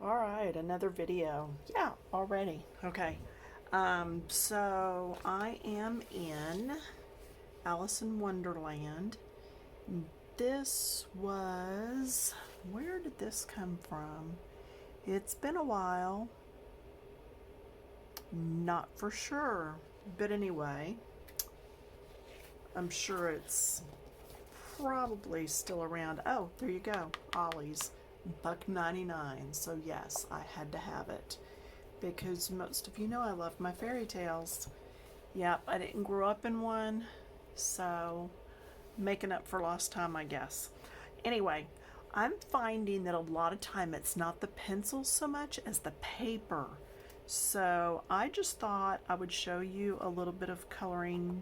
All right, another video. Yeah, already. Okay. So I am in Alice in Wonderland. This was, where did this come from? It's been a while. Not for sure. But anyway, I'm sure it's probably still around. Oh, there you go. Ollie's. $1.99. So yes, I had to have it. Because most of you know I love my fairy tales. Yep, I didn't grow up in one, so making up for lost time, I guess. Anyway, I'm finding that a lot of time it's not the pencils so much as the paper. So I just thought I would show you a little bit of coloring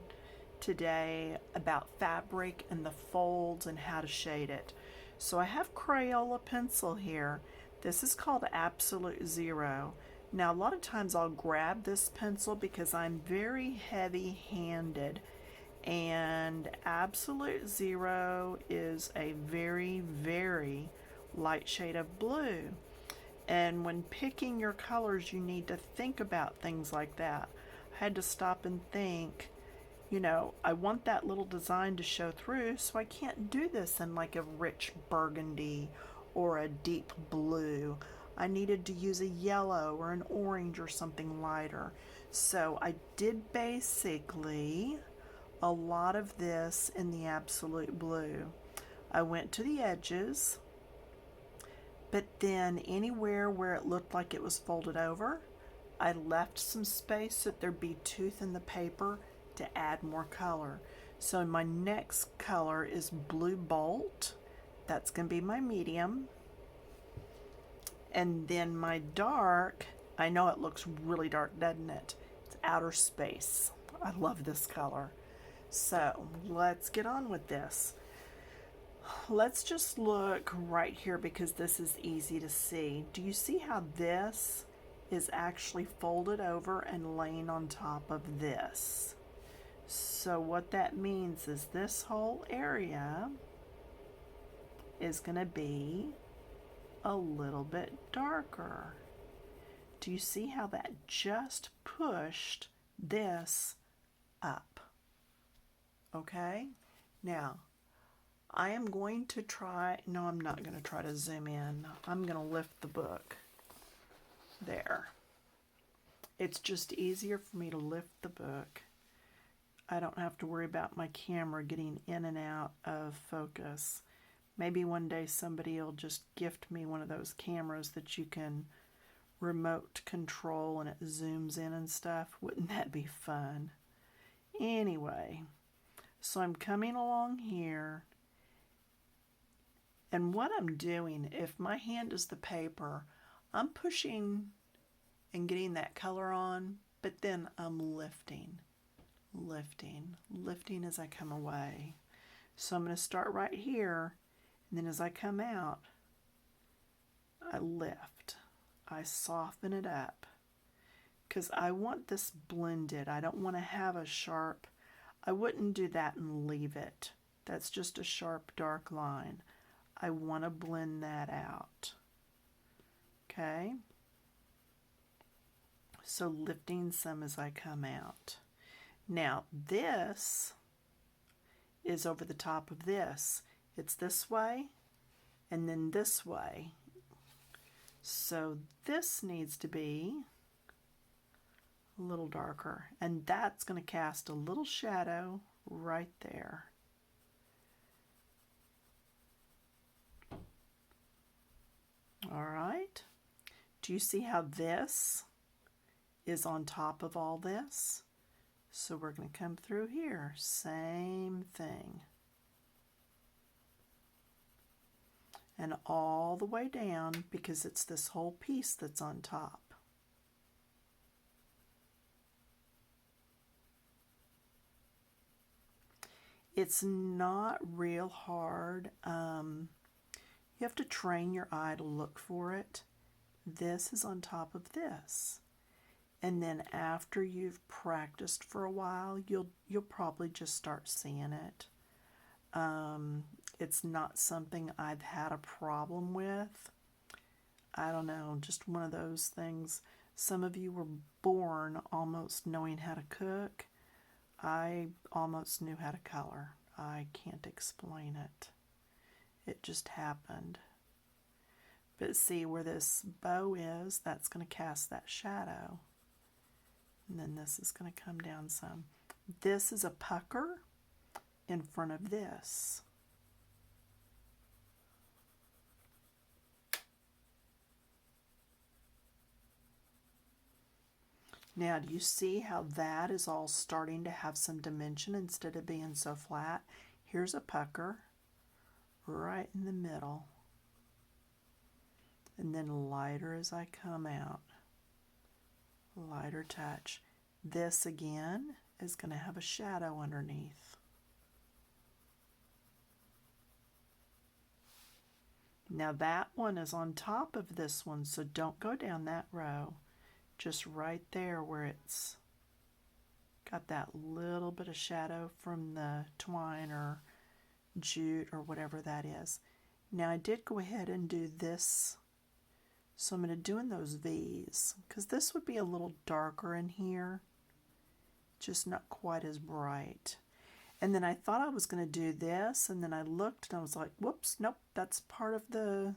today about fabric and the folds and how to shade it. So I have Crayola pencil here. This is called Absolute Zero. Now a lot of times I'll grab this pencil because I'm very heavy handed, and Absolute Zero is a very light shade of blue. And when picking your colors, you need to think about things like that. I had to stop and think, I want that little design to show through, so I can't do this in like a rich burgundy or a deep blue. I needed to use a yellow or an orange or something lighter. So I did basically a lot of this in the absolute blue. I went to the edges, but then anywhere where it looked like it was folded over, I left some space so that there'd be tooth in the paper to add more color. So my next color is Blue Bolt. That's going to be my medium. And then my dark, I know it looks really dark, doesn't it? It's Outer Space. I love this color. So let's get on with this. Let's just look right here because this is easy to see. Do you see how this is actually folded over and laying on top of this? So what that means is this whole area is going to be a little bit darker. Do you see how that just pushed this up? Okay, now I am going to try, no, I'm not going to try to zoom in. I'm going to lift the book. There. It's just easier for me to lift the book. I don't have to worry about my camera getting in and out of focus. Maybe one day somebody will just gift me one of those cameras that you can remote control and it zooms in and stuff. Wouldn't that be fun? Anyway, so I'm coming along here, and what I'm doing, if my hand is the paper, I'm pushing and getting that color on, but then I'm lifting as I come away. So I'm going to start right here, and then as I come out, I lift. I soften it up because I want this blended. I don't want to have a sharp, I wouldn't do that and leave it. That's just a sharp dark line. I want to blend that out. Okay? So lifting some as I come out. Now this is over the top of this. It's this way and then this way. So this needs to be a little darker, and that's going to cast a little shadow right there. All right. Do you see how this is on top of all this? So we're going to come through here. Same thing. And all the way down because it's this whole piece that's on top. It's not real hard. You have to train your eye to look for it. This is on top of this. And then after you've practiced for a while, you'll probably just start seeing it. It's not something I've had a problem with. I don't know, just one of those things. Some of you were born almost knowing how to cook. I almost knew how to color. I can't explain it. It just happened. But see where this bow is, that's going to cast that shadow. And then this is going to come down some. This is a pucker in front of this. Now, do you see how that is all starting to have some dimension instead of being so flat? Here's a pucker right in the middle. And then lighter as I come out. Lighter touch. This again is going to have a shadow underneath. Now that one is on top of this one, so don't go down that row. Just right there where it's got that little bit of shadow from the twine or jute or whatever that is. Now I did go ahead and do this, so I'm going to do in those V's because this would be a little darker in here, just not quite as bright. And then I thought I was going to do this, and then I looked and I was like, whoops, nope, that's part of the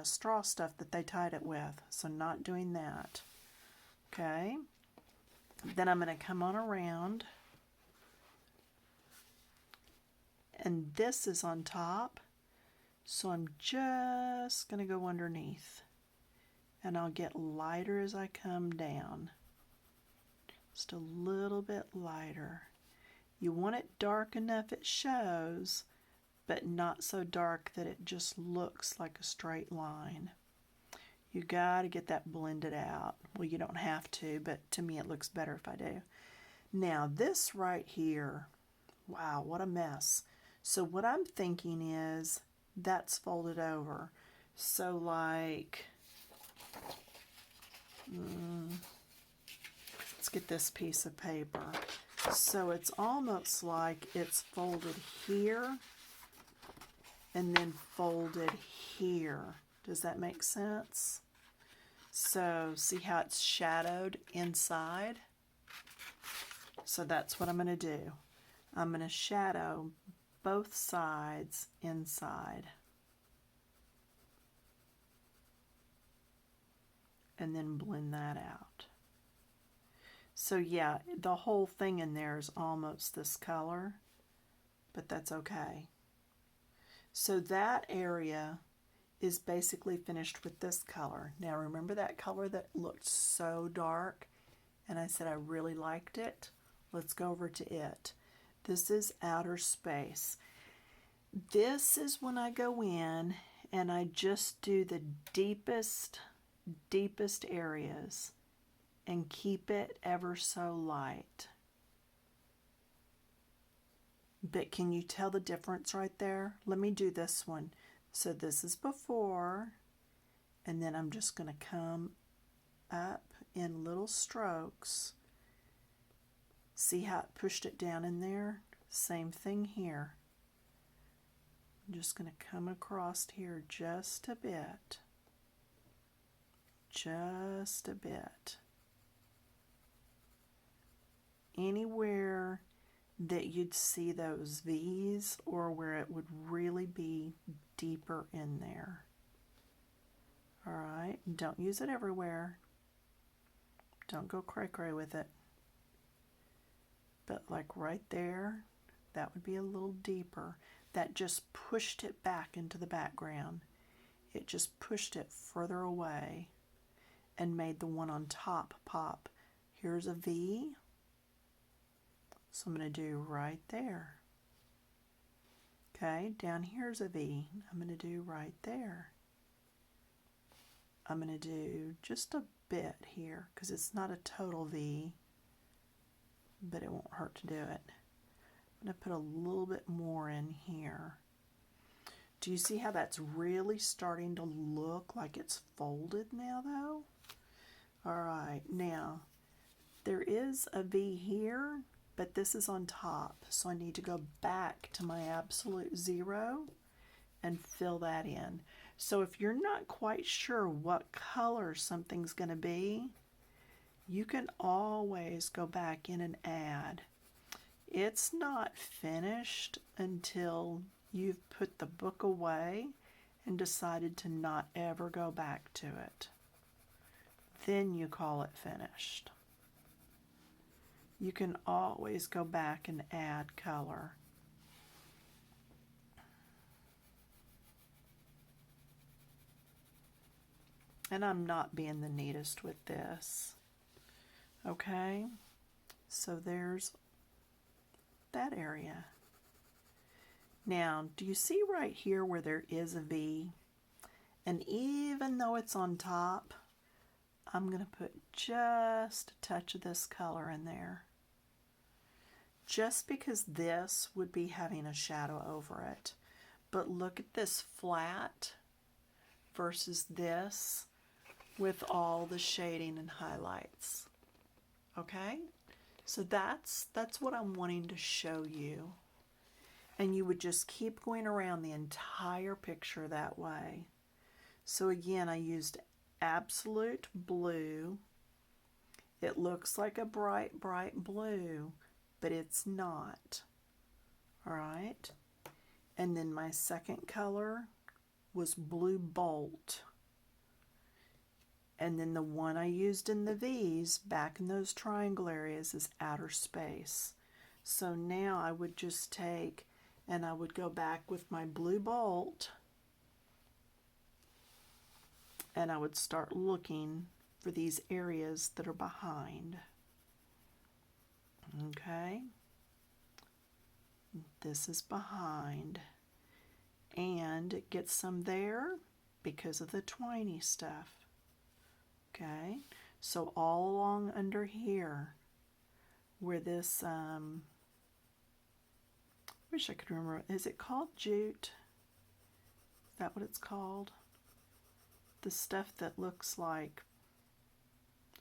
straw stuff that they tied it with, so not doing that. Okay, then I'm going to come on around, and this is on top, so I'm just going to go underneath, and I'll get lighter as I come down, just a little bit lighter. You want it dark enough it shows, but not so dark that it just looks like a straight line. You got to get that blended out. Well, you don't have to, but to me it looks better if I do. Now this right here, wow, what a mess. So what I'm thinking is that's folded over. So like, let's get this piece of paper. So it's almost like it's folded here and then folded here. Does that make sense? So see how it's shadowed inside? So that's what I'm going to do. I'm going to shadow both sides inside. And then blend that out. So yeah, the whole thing in there is almost this color, but that's okay. So that area is basically finished with this color. Now remember that color that looked so dark and I said I really liked it? Let's go over to it. This is Outer Space. This is when I go in and I just do the deepest areas and keep it ever so light. But can you tell the difference right there? Let me do this one. So this is before, and then I'm just going to come up in little strokes. See how it pushed it down in there? Same thing here. I'm just going to come across here just a bit. Just a bit. Anywhere that you'd see those V's or where it would really be deeper in there. All right, don't use it everywhere. Don't go cray-cray with it. But like right there, that would be a little deeper. That just pushed it back into the background. It just pushed it further away and made the one on top pop. Here's a V. So I'm going to do right there. Okay, down here's a V. I'm going to do right there. I'm going to do just a bit here because it's not a total V, but it won't hurt to do it. I'm going to put a little bit more in here. Do you see how that's really starting to look like it's folded now though? All right, now there is a V here, but this is on top, so I need to go back to my absolute 0 and fill that in. So if you're not quite sure what color something's going to be, you can always go back in and add. It's not finished until you've put the book away and decided to not ever go back to it. Then you call it finished. You can always go back and add color. And I'm not being the neatest with this. Okay, so there's that area. Now, do you see right here where there is a V? And even though it's on top, I'm going to put just a touch of this color in there. Just because this would be having a shadow over it. But look at this flat versus this with all the shading and highlights. Okay? So that's what I'm wanting to show you. And you would just keep going around the entire picture that way. So again, I used absolute blue. It looks like a bright, bright blue, but it's not. All right? And then my second color was Blue Bolt. And then the one I used in the V's back in those triangle areas is Outer Space. So now I would just take and I would go back with my Blue Bolt and I would start looking for these areas that are behind. Okay, this is behind, and it gets some there because of the twiny stuff. Okay, so all along under here where this wish I could remember, is it called jute? Is that what it's called? The stuff that looks like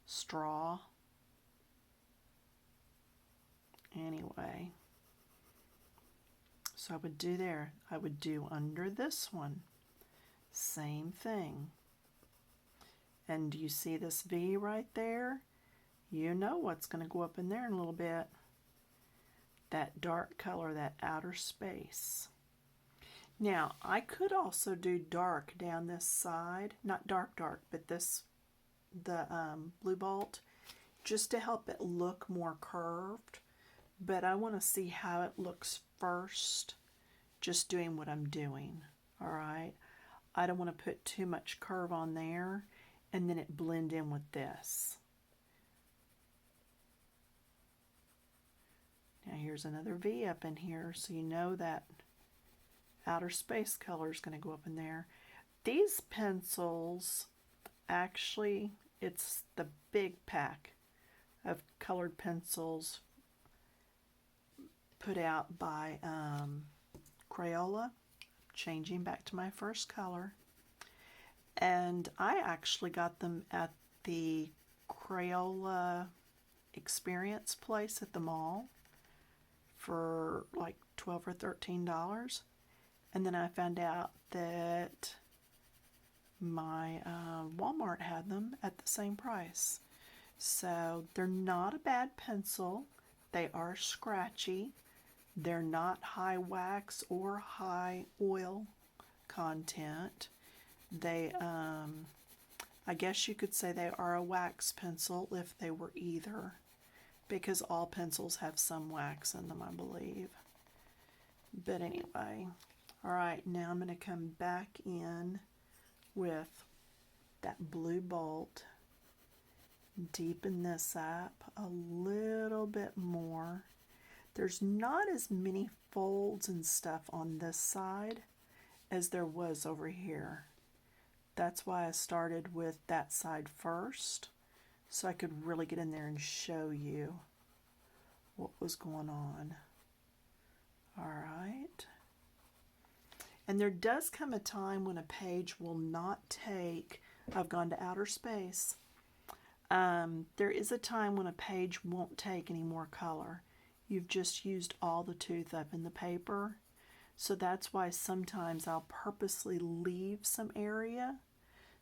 straw. Anyway, so I would do there. I would do under this one. Same thing. And do you see this V right there? You know what's going to go up in there in a little bit. That dark color, that Outer Space. Now, I could also do dark down this side. Not dark, dark, but this, the Blue Bolt, just to help it look more curved. But I want to see how it looks first, just doing what I'm doing. All right? I don't want to put too much curve on there and then it blend in with this. Now here's another V up in here, so you know that Outer Space color is going to go up in there. These pencils, actually, it's the big pack of colored pencils put out by Crayola. Changing back to my first color. And I actually got them at the Crayola Experience place at the mall for like $12 or $13. And then I found out that my Walmart had them at the same price. So they're not a bad pencil. They are scratchy. They're not high wax or high oil content. They, I guess you could say they are a wax pencil if they were either, because all pencils have some wax in them, I believe. But anyway, all right, now I'm going to come back in with that Blue Bolt, deepen this up a little bit more. There's not as many folds and stuff on this side as there was over here. That's why I started with that side first, so I could really get in there and show you what was going on. All right. And there does come a time when a page will not take, I've gone to Outer Space. There is a time when a page won't take any more color. You've just used all the tooth up in the paper. So that's why sometimes I'll purposely leave some area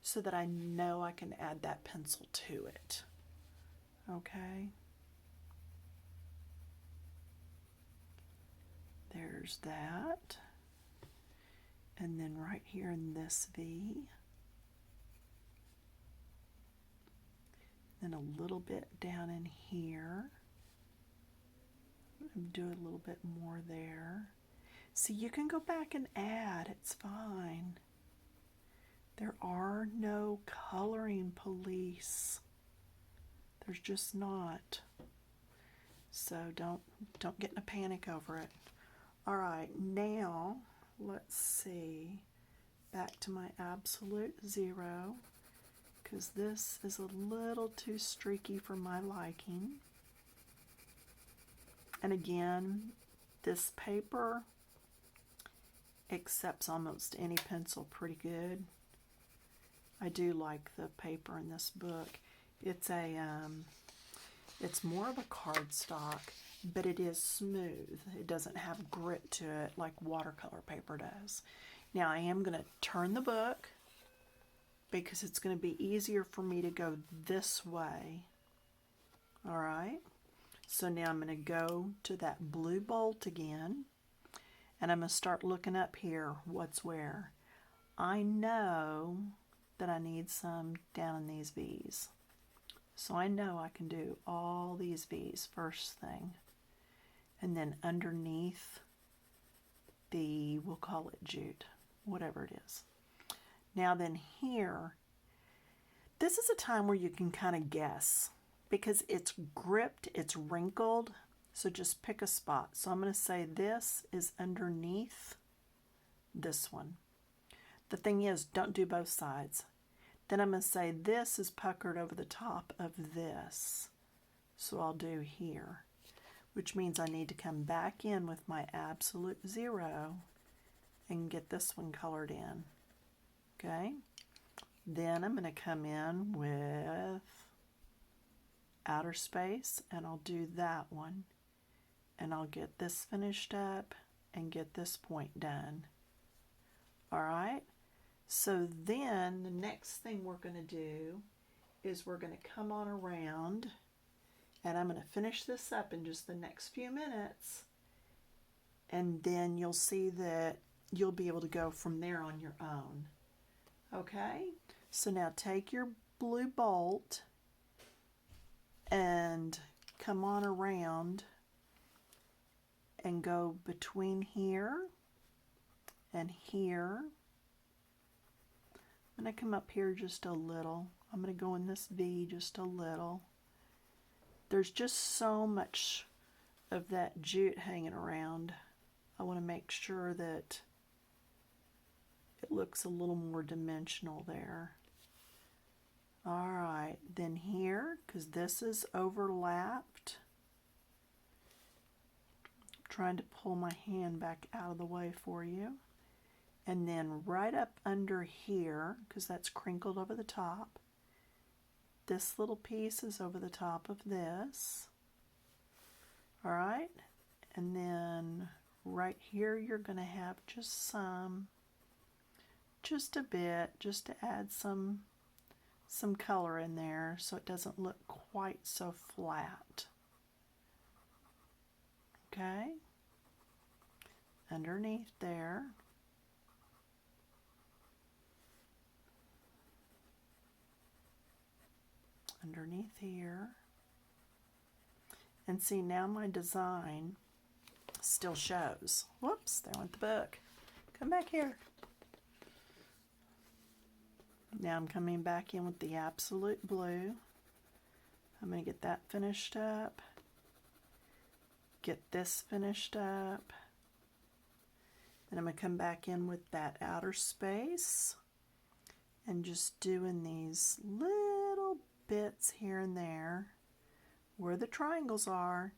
so that I know I can add that pencil to it. Okay. There's that. And then right here in this V, then a little bit down in here. Do a little bit more there. See, you can go back and add, it's fine. There are no coloring police. There's just not. So don't get in a panic over it. All right, now let's see. Back to my absolute zero, because this is a little too streaky for my liking. And again, this paper accepts almost any pencil pretty good. I do like the paper in this book. It's a it's more of a cardstock, but it is smooth. It doesn't have grit to it like watercolor paper does. Now I am going to turn the book because it's going to be easier for me to go this way. All right. So now I'm going to go to that blue bolt again, and I'm going to start looking up here what's where. I know that I need some down in these V's. So I know I can do all these V's first thing. And then underneath the, we'll call it jute, whatever it is. Now then here, this is a time where you can kind of guess, because it's gripped, it's wrinkled, so just pick a spot. So I'm going to say this is underneath this one. The thing is, don't do both sides. Then I'm going to say this is puckered over the top of this. So I'll do here, which means I need to come back in with my absolute zero and get this one colored in. Okay? Then I'm going to come in with outer space, and I'll do that one, and I'll get this finished up and get this point done. All right, so then the next thing we're going to do is we're going to come on around, and I'm going to finish this up in just the next few minutes, and then you'll see that you'll be able to go from there on your own. Okay, so now take your blue bolt and come on around and go between here and here. I'm going to come up here just a little. I'm going to go in this V just a little. There's just so much of that jute hanging around. I want to make sure that it looks a little more dimensional there. All right, then here, because this is overlapped, I'm trying to pull my hand back out of the way for you. And then right up under here, because that's crinkled over the top, this little piece is over the top of this. All right, and then right here you're going to have just a bit, just to add some color in there so it doesn't look quite so flat. Okay, underneath there. Underneath here. And see, now my design still shows. Whoops, there went the book. Come back here. Now I'm coming back in with the absolute blue. I'm going to get that finished up. Get this finished up. And I'm going to come back in with that outer space. And just doing these little bits here and there where the triangles are.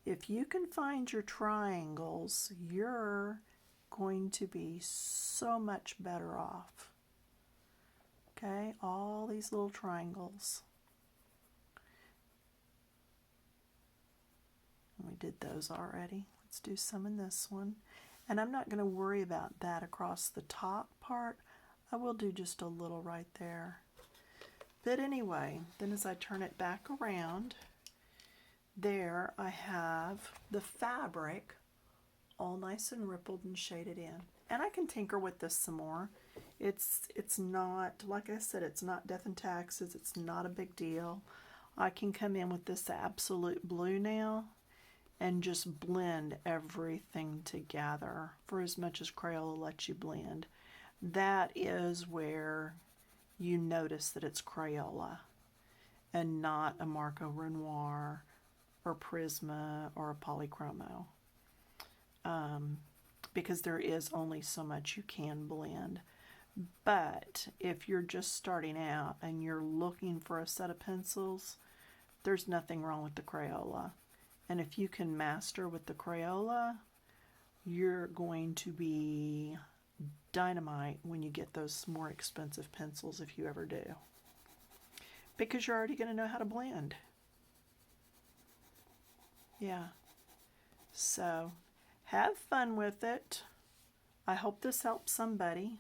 If you can find your triangles, you're going to be so much better off. Okay, all these little triangles. We did those already. Let's do some in this one. And I'm not going to worry about that across the top part. I will do just a little right there. But anyway, then as I turn it back around, there I have the fabric all nice and rippled and shaded in. And I can tinker with this some more. It's not, like I said, it's not death and taxes. It's not a big deal. I can come in with this absolute blue now and just blend everything together for as much as Crayola lets you blend. That is where you notice that it's Crayola and not a Marco Renoir or Prisma or a Polychromo. Because there is only so much you can blend. But if you're just starting out and you're looking for a set of pencils, there's nothing wrong with the Crayola. And if you can master with the Crayola, you're going to be dynamite when you get those more expensive pencils, if you ever do. Because you're already going to know how to blend. Yeah. So, have fun with it. I hope this helps somebody.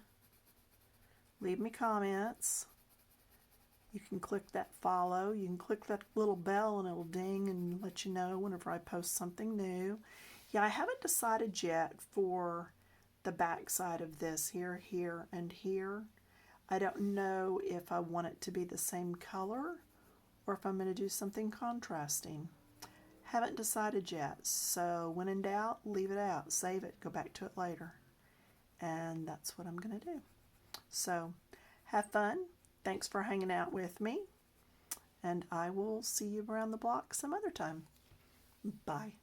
Leave me comments. You can click that follow. You can click that little bell and it'll ding and let you know whenever I post something new. Yeah, I haven't decided yet for the back side of this here, here, and here. I don't know if I want it to be the same color or if I'm going to do something contrasting. Haven't decided yet, so when in doubt, leave it out, save it, go back to it later. And that's what I'm going to do. So, have fun. Thanks for hanging out with me. And I will see you around the block some other time. Bye.